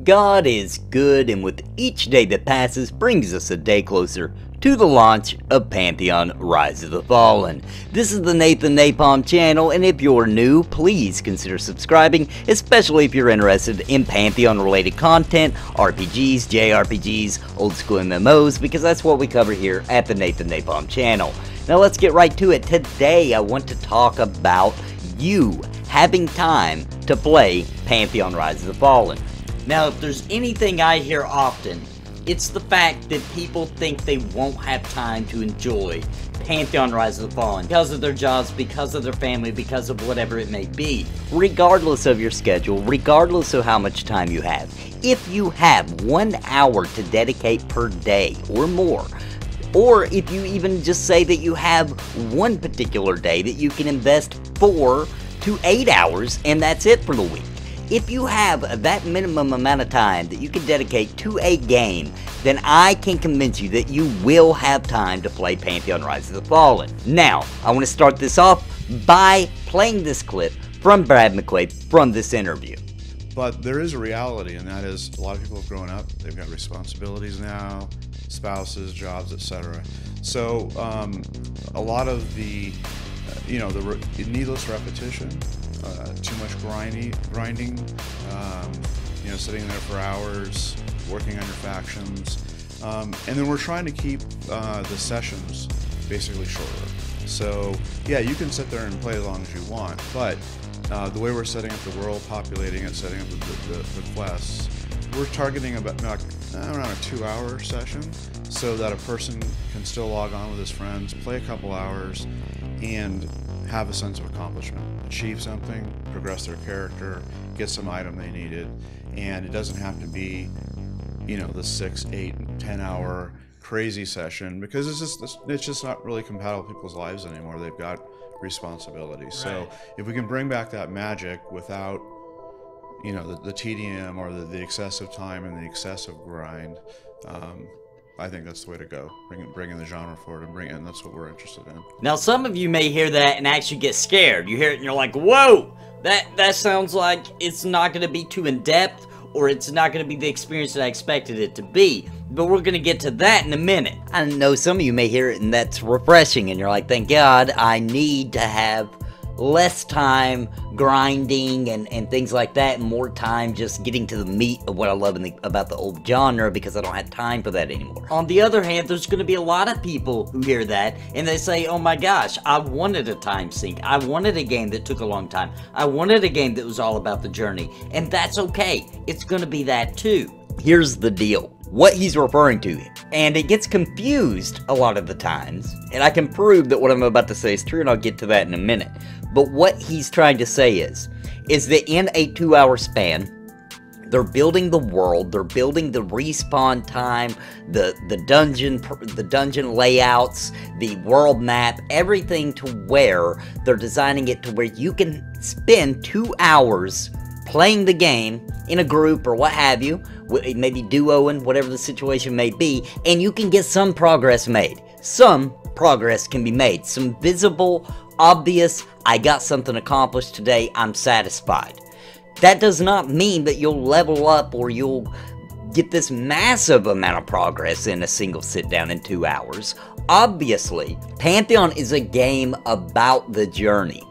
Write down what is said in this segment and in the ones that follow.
God is good, and with each day that passes brings us a day closer to the launch of Pantheon Rise of the Fallen. This is the Nathan NAPALM channel, and if you're new, please consider subscribing, especially if you're interested in Pantheon related content, RPGs, JRPGs, old school MMOs, because that's what we cover here at the Nathan NAPALM channel. Now let's get right to it. Today I want to talk about you having time to play Pantheon Rise of the Fallen. Now, if there's anything I hear often, it's the fact that people think they won't have time to enjoy Pantheon Rise of the Fallen because of their jobs, because of their family, because of whatever it may be. Regardless of your schedule, regardless of how much time you have, if you have 1 hour to dedicate per day or more, or if you even just say that you have one particular day that you can invest 4 to 8 hours and that's it for the week. If you have that minimum amount of time that you can dedicate to a game, then I can convince you that you will have time to play Pantheon Rise of the Fallen. Now, I want to start this off by playing this clip from Brad McQuaid from this interview. But there is a reality, and that is a lot of people have grown up, they've got responsibilities now, spouses, jobs, etc. So a lot of the, the needless repetition, too much grinding, sitting there for hours, working on your factions, and then we're trying to keep the sessions basically shorter. So yeah, you can sit there and play as long as you want, but the way we're setting up the world, populating it, setting up the quests, we're targeting about around a 2-hour session so that a person can still log on with his friends, play a couple hours, and have a sense of accomplishment, achieve something, progress their character, get some item they needed, and it doesn't have to be, the 6, 8, 10 hour crazy session, because it's just not really compatible with people's lives anymore. They've got responsibilities. Right. So if we can bring back that magic without, the tedium or the excessive time and the excessive grind, I think that's the way to go. Bring in the genre forward and that's what we're interested in. Now, some of you may hear that and actually get scared. You hear it and you're like, whoa, that sounds like it's not going to be too in-depth, or it's not going to be the experience that I expected it to be. But we're going to get to that in a minute. I know some of you may hear it and that's refreshing, and you're like, thank God, I need to have less time grinding and things like that, and more time just getting to the meat of what I love about the old genre, because I don't have time for that anymore. On the other hand, there's going to be a lot of people who hear that and they say, oh my gosh, I wanted a time sink. I wanted a game that took a long time. I wanted a game that was all about the journey. And that's okay. It's going to be that too. Here's the deal. What he's referring to, and it gets confused a lot of the times, and I can prove that what I'm about to say is true, and I'll get to that in a minute. But what he's trying to say is that in a 2-hour span, they're building the world, they're building the respawn time, the dungeon layouts, the world map, everything, to where they're designing it to where you can spend 2 hours playing the game in a group or what have you, maybe duoing, whatever the situation may be, and you can get some progress made. Some progress can be made. Some visible, obvious, I got something accomplished today, I'm satisfied. That does not mean that you'll level up or you'll get this massive amount of progress in a single sit down in 2 hours. Obviously, Pantheon is a game about the journey.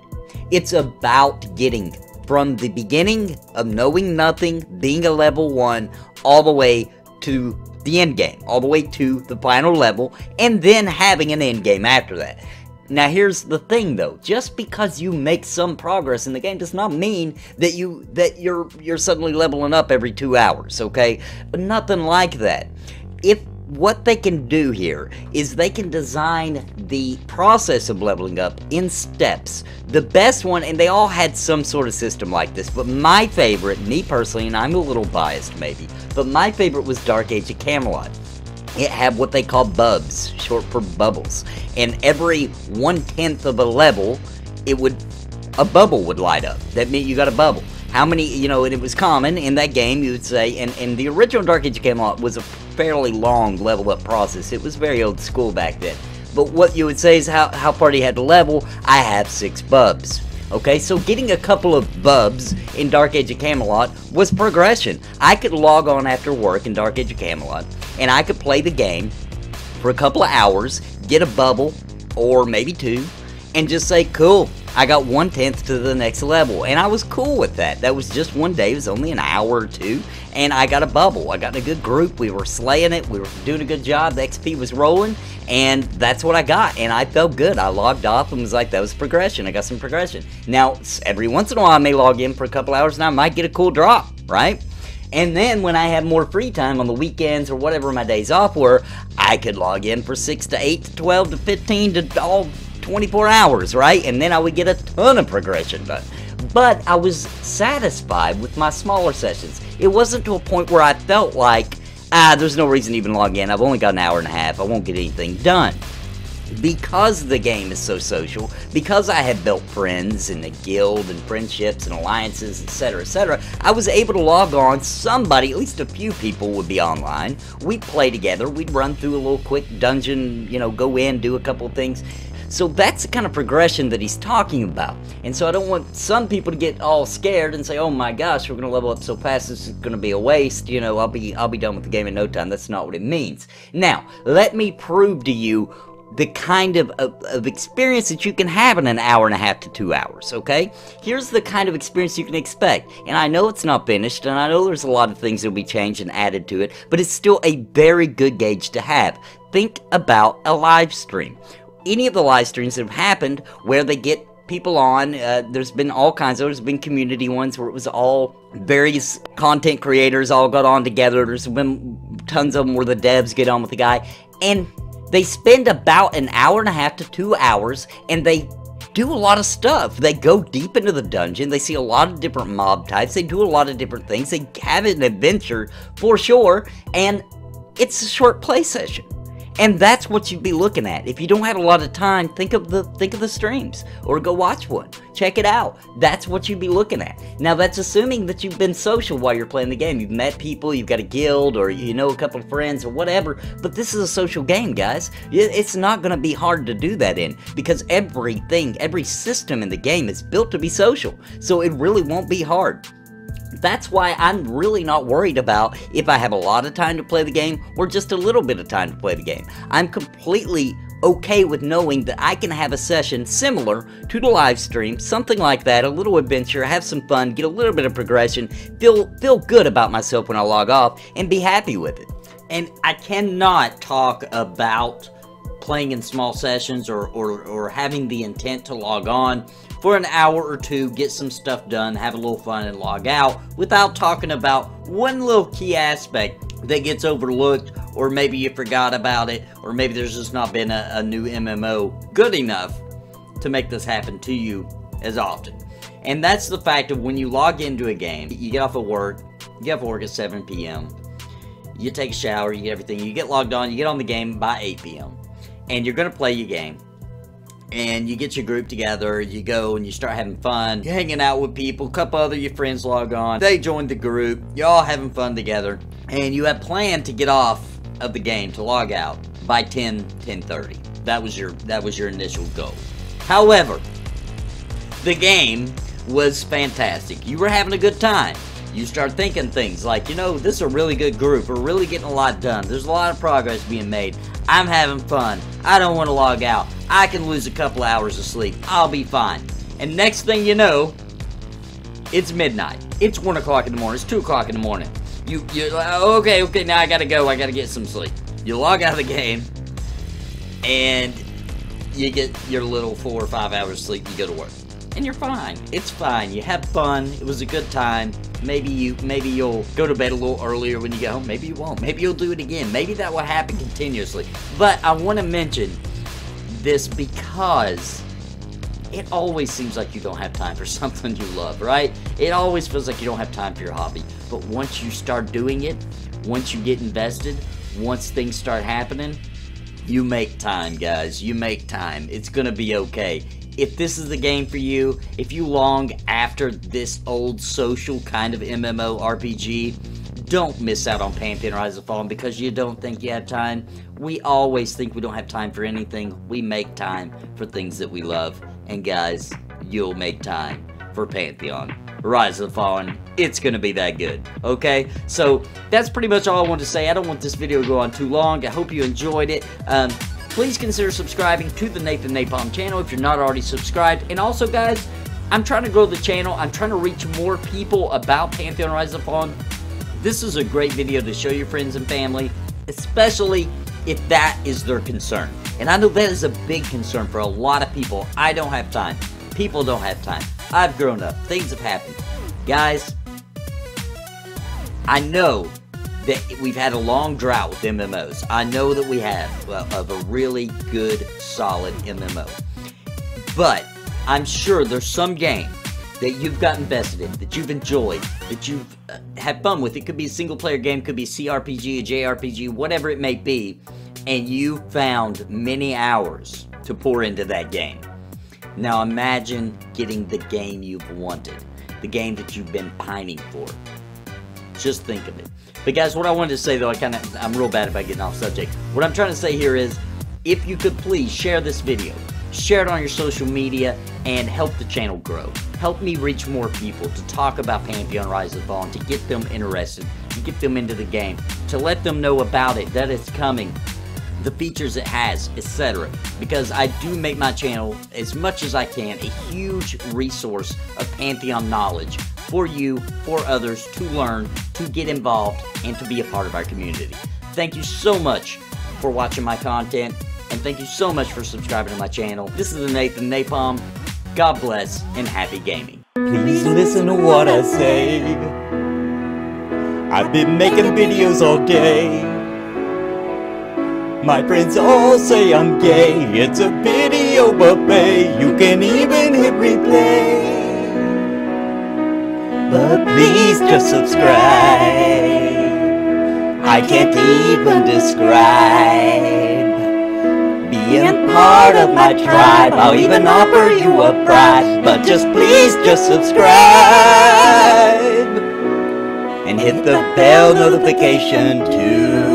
It's about getting from the beginning of knowing nothing, being a level 1, all the way to the end game, all the way to the final level, and then having an end game after that. Now here's the thing though, just because you make some progress in the game does not mean that you're suddenly leveling up every 2 hours, okay? But nothing like that. What they can do here is they can design the process of leveling up in steps. The best one, and they all had some sort of system like this, but my favorite, me personally, and I'm a little biased maybe, but my favorite was Dark Age of Camelot. It had what they call bubs, short for bubbles, and every 1/10 of a level, a bubble would light up. That meant you got a bubble. How many, and it was common in that game, you would say, and the original Dark Age of Camelot was a fairly long level up process. It was very old school back then. But what you would say is how far do you have to level? I have 6 bubs. Okay, so getting a couple of bubs in Dark Age of Camelot was progression. I could log on after work in Dark Age of Camelot, and I could play the game for a couple of hours, get a bubble, or maybe two, and just say, cool, I got 1/10 to the next level, and I was cool with that. That was just one day, it was only an hour or two, and I got a bubble. I got in a good group, we were slaying it, we were doing a good job, the XP was rolling, and that's what I got, and I felt good. I logged off and was like, that was progression, I got some progression. Now, every once in a while I may log in for a couple hours and I might get a cool drop, right? And then when I have more free time on the weekends or whatever my days off were, I could log in for 6 to 8 to 12 to 15 to all 24 hours, right? And then I would get a ton of progression done. But I was satisfied with my smaller sessions. It wasn't to a point where I felt like, there's no reason to even log in. I've only got an hour and a half. I won't get anything done. Because the game is so social, because I had built friends in the guild and friendships and alliances, etc., I was able to log on. Somebody, at least a few people would be online. We'd play together. We'd run through a little quick dungeon, you know, go in, do a couple of things. So that's the kind of progression that he's talking about. And so I don't want some people to get all scared and say, oh my gosh, we're going to level up so fast, this is going to be a waste, you know, I'll be done with the game in no time. That's not what it means. Now, let me prove to you the kind of experience that you can have in an hour and a half to 2 hours, okay? Here's the kind of experience you can expect. And I know it's not finished, and I know there's a lot of things that will be changed and added to it, but it's still a very good gauge to have. Think about a live stream. Any of the live streams that have happened where they get people on, there's been all kinds of, there's been community ones where it was all various content creators all got on together. There's been tons of them where the devs get on with the guy, and they spend about an hour and a half to 2 hours, and they do a lot of stuff. They go deep into the dungeon, they see a lot of different mob types, they do a lot of different things, they have an adventure for sure, and it's a short play session. And that's what you'd be looking at. If you don't have a lot of time, think of the streams, or go watch one. Check it out. That's what you'd be looking at. Now, that's assuming that you've been social while you're playing the game. You've met people, you've got a guild, or you know a couple of friends, or whatever. But this is a social game, guys. It's not going to be hard to do that in, because everything, every system in the game is built to be social. So it really won't be hard. That's why I'm really not worried about if I have a lot of time to play the game or just a little bit of time to play the game. I'm completely okay with knowing that I can have a session similar to the live stream, something like that, a little adventure, have some fun, get a little bit of progression, feel good about myself when I log off, and be happy with it. And I cannot talk about playing in small sessions or having the intent to log on for an hour or two, get some stuff done, have a little fun, and log out without talking about one little key aspect that gets overlooked, or maybe you forgot about it, or maybe there's just not been a new MMO good enough to make this happen to you as often. And that's the fact of when you log into a game, you get off of work, you get off of work at 7 p.m., you take a shower, you get everything, you get logged on, you get on the game by 8 p.m., and you're going to play your game. And you get your group together, you go and you start having fun, you're hanging out with people, a couple other your friends log on, they join the group, you're all having fun together, and you have planned to get off of the game, to log out by 10:30. That was your initial goal. However, the game was fantastic. You were having a good time. You start thinking things like, you know, this is a really good group, we're really getting a lot done, there's a lot of progress being made, I'm having fun, I don't want to log out, I can lose a couple hours of sleep, I'll be fine. And next thing you know, it's midnight, it's 1 o'clock in the morning, it's 2 o'clock in the morning. You're like, okay, now I gotta go, I gotta get some sleep. You log out of the game, and you get your little 4 or 5 hours of sleep, you go to work. And you're fine. It's fine. You have fun. It was a good time. Maybe you'll go to bed a little earlier when you get home. Maybe you won't. Maybe you'll do it again. Maybe that will happen continuously. But I want to mention this because it always seems like you don't have time for something you love, right? It always feels like you don't have time for your hobby. But once you start doing it, once you get invested, once things start happening, you make time, guys. You make time. It's gonna be okay. If this is the game for you, if you long after this old social kind of MMORPG, don't miss out on Pantheon Rise of Fallen because you don't think you have time. We always think we don't have time for anything. We make time for things that we love. And guys, you'll make time for Pantheon Rise of the Fallen. It's gonna be that good, okay? So that's pretty much all I want to say. I don't want this video to go on too long. I hope you enjoyed it. Please consider subscribing to the Nathan NAPALM channel if you're not already subscribed. And also, guys, I'm trying to grow the channel. I'm trying to reach more people about Pantheon Rise of the Fallen. This is a great video to show your friends and family, especially if that is their concern. And I know that is a big concern for a lot of people. I don't have time. People don't have time. I've grown up. Things have happened. Guys, I know that we've had a long drought with MMOs. I know that we have of a really good, solid MMO. But I'm sure there's some game that you've got invested in, that you've enjoyed, that you've had fun with. It could be a single-player game, could be a CRPG, a JRPG, whatever it may be, and you found many hours to pour into that game. Now imagine getting the game you've wanted, the game that you've been pining for. Just think of it. But guys, what I wanted to say though, I'm real bad about getting off subject. What I'm trying to say here is, if you could please share this video, share it on your social media, and help the channel grow. Help me reach more people to talk about Pantheon Rise of the Fallen, to get them interested, to get them into the game, to let them know about it, that it's coming, the features it has, etc. Because I do make my channel, as much as I can, a huge resource of Pantheon knowledge for you, for others, to learn, to get involved, and to be a part of our community. Thank you so much for watching my content, and thank you so much for subscribing to my channel. This is the Nathan NAPALM. God bless, and happy gaming. Please listen to what I say. I've been making videos all day. My friends all say I'm gay. It's a video buffet. You can even hit replay. But please just subscribe. I can't even describe being part of my tribe. I'll even offer you a prize. But just please just subscribe and hit the bell notification too.